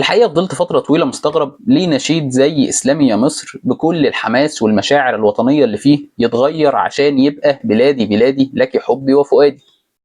الحقيقة فضلت فترة طويلة مستغرب ليه نشيد زي إسلامي يا مصر بكل الحماس والمشاعر الوطنية اللي فيه يتغير عشان يبقى بلادي بلادي لك حبي وفؤادي،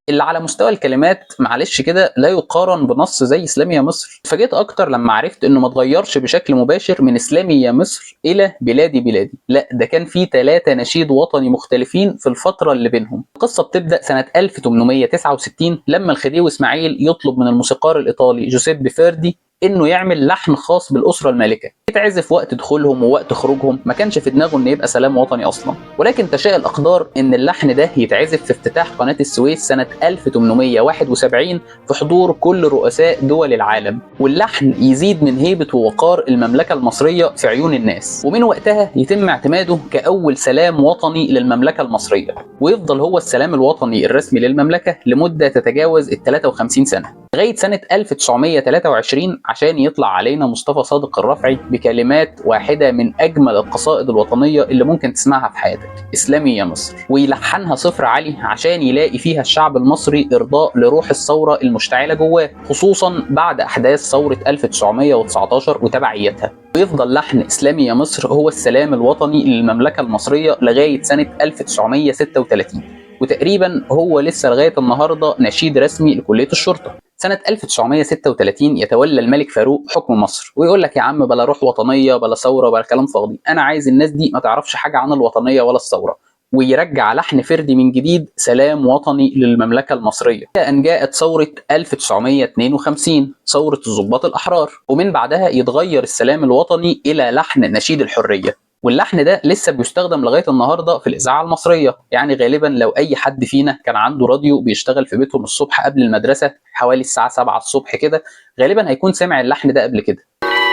اللي على مستوى الكلمات معلش كده لا يقارن بنص زي إسلامي يا مصر. اتفاجئت أكتر لما عرفت إنه ما اتغيرش بشكل مباشر من إسلامي يا مصر إلى بلادي بلادي، لا ده كان في 3 نشيد وطني مختلفين في الفترة اللي بينهم. القصة بتبدأ سنة 1869 لما الخديوي إسماعيل يطلب من الموسيقار الإيطالي جوزيبي فيردي انه يعمل لحن خاص بالاسره المالكه يتعزف وقت دخولهم ووقت خروجهم. ما كانش في دماغه ان يبقى سلام وطني اصلا، ولكن تشاء الاقدار ان اللحن ده يتعزف في افتتاح قناه السويس سنه 1871 في حضور كل رؤساء دول العالم، واللحن يزيد من هيبه ووقار المملكه المصريه في عيون الناس، ومن وقتها يتم اعتماده كاول سلام وطني للمملكه المصريه، ويفضل هو السلام الوطني الرسمي للمملكه لمده تتجاوز ال 53 سنه لغايه سنه 1923 عشان يطلع علينا مصطفى صادق الرافعي بكلمات واحدة من أجمل القصائد الوطنية اللي ممكن تسمعها في حياتك، إسلامي يا مصر، ويلحنها صفر علي عشان يلاقي فيها الشعب المصري إرضاء لروح الثورة المشتعلة جواه، خصوصا بعد أحداث ثورة 1919 وتبعيتها. ويفضل لحن إسلامي يا مصر هو السلام الوطني للمملكة المصرية لغاية سنة 1936، وتقريبا هو لسه لغاية النهاردة نشيد رسمي لكلية الشرطة. سنة 1936 يتولى الملك فاروق حكم مصر ويقول لك يا عم بلا روح وطنية بلا ثورة بلا كلام فاضي، أنا عايز الناس دي ما تعرفش حاجة عن الوطنية ولا الثورة، ويرجع لحن فردي من جديد سلام وطني للمملكة المصرية. أن جاءت ثورة 1952 ثورة الضباط الأحرار، ومن بعدها يتغير السلام الوطني إلى لحن نشيد الحرية، واللحن ده لسه بيستخدم لغايه النهارده في الاذاعه المصريه. يعني غالبا لو اي حد فينا كان عنده راديو بيشتغل في بيتهم الصبح قبل المدرسه حوالي الساعه 7 الصبح كده غالبا هيكون سمع اللحن ده قبل كده.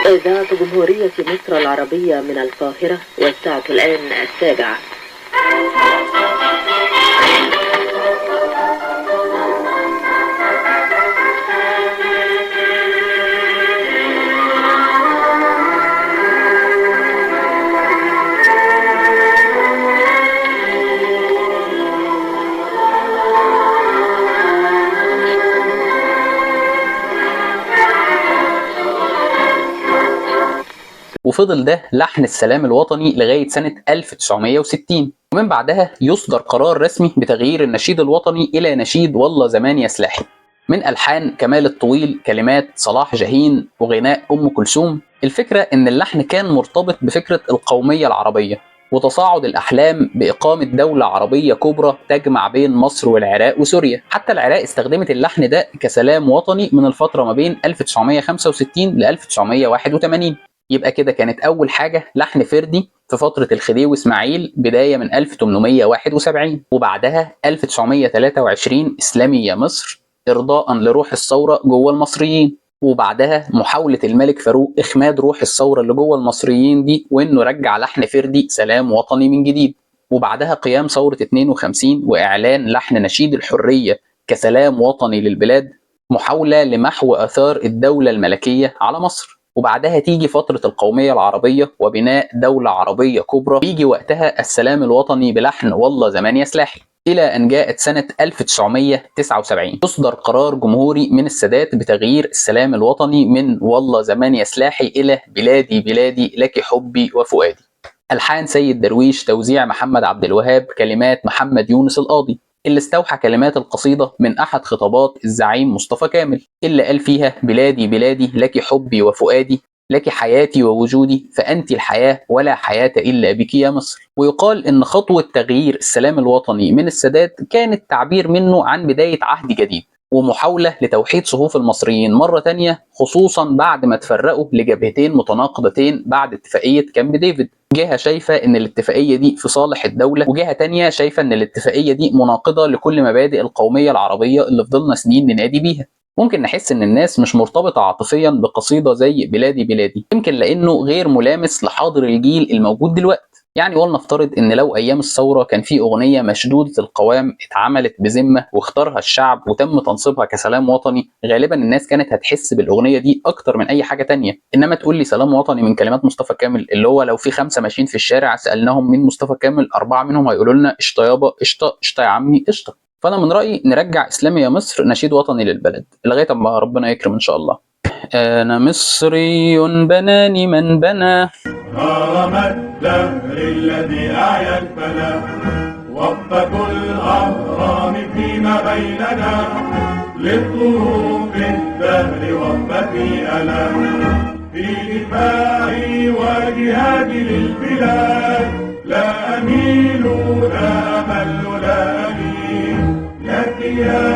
إذاعة جمهورية مصر العربية من القاهرة، والساعة الآن 7. وفضل ده لحن السلام الوطني لغاية سنة 1960، ومن بعدها يصدر قرار رسمي بتغيير النشيد الوطني إلى نشيد والله زمان يا سلاحي، من ألحان كمال الطويل، كلمات صلاح جاهين، وغناء أم كلثوم. الفكرة إن اللحن كان مرتبط بفكرة القومية العربية وتصاعد الأحلام بإقامة دولة عربية كبرى تجمع بين مصر والعراق وسوريا. حتى العراق استخدمت اللحن ده كسلام وطني من الفترة ما بين 1965 ل 1981. يبقى كده كانت أول حاجة لحن فردي في فترة الخديوي إسماعيل بداية من 1871، وبعدها 1923 إسلامي يا مصر إرضاء لروح الثورة جوه المصريين، وبعدها محاولة الملك فاروق إخماد روح الثورة اللي جوه المصريين دي وإنه رجع لحن فردي سلام وطني من جديد، وبعدها قيام ثورة 52 وإعلان لحن نشيد الحرية كسلام وطني للبلاد، محاولة لمحو آثار الدولة الملكية على مصر. وبعدها تيجي فترة القومية العربية وبناء دولة عربية كبرى، بيجي وقتها السلام الوطني بلحن والله زمان يا سلاحي، إلى أن جاءت سنة 1979 يصدر قرار جمهوري من السادات بتغيير السلام الوطني من والله زمان يا سلاحي إلى بلادي بلادي لك حبي وفؤادي. ألحان سيد درويش، توزيع محمد عبد الوهاب، كلمات محمد يونس القاضي، اللي استوحى كلمات القصيدة من أحد خطابات الزعيم مصطفى كامل اللي قال فيها بلادي بلادي لك حبي وفؤادي، لك حياتي ووجودي، فأنت الحياة ولا حياة إلا بك يا مصر. ويقال إن خطوة تغيير السلام الوطني من السادات كانت تعبير منه عن بداية عهد جديد ومحاولة لتوحيد صفوف المصريين مرة تانية، خصوصا بعد ما تفرقوا لجبهتين متناقضتين بعد اتفاقية كامب ديفيد. جهة شايفة ان الاتفاقية دي في صالح الدولة، وجهة تانية شايفة ان الاتفاقية دي مناقضة لكل مبادئ القومية العربية اللي فضلنا سنين ننادي بيها. ممكن نحس ان الناس مش مرتبطة عاطفيا بقصيدة زي بلادي بلادي، يمكن لانه غير ملامس لحاضر الجيل الموجود دلوقتي. يعني ولنفترض ان لو ايام الثوره كان في اغنيه مشدوده القوام اتعملت بذمه واختارها الشعب وتم تنصيبها كسلام وطني، غالبا الناس كانت هتحس بالاغنيه دي اكتر من اي حاجه تانية. انما تقول لي سلام وطني من كلمات مصطفى كامل، اللي هو لو في 5 ماشيين في الشارع سالناهم مين مصطفى كامل 4 منهم هيقولوا لنا قشطه يابا، قشطه قشطه يا عمي قشطه. فانا من رايي نرجع اسلامي يا مصر نشيد وطني للبلد لغايه اما ربنا يكرم ان شاء الله. أنا مصري بناني من بنى هرم الدهر الذي أعيا الفنا، وقفة الأهرام فيما بيننا، للظروف الدهر وقفتي أنا، في دفاعي وجهادي للبلاد، لا أميل لا أمل لا أميل لك يا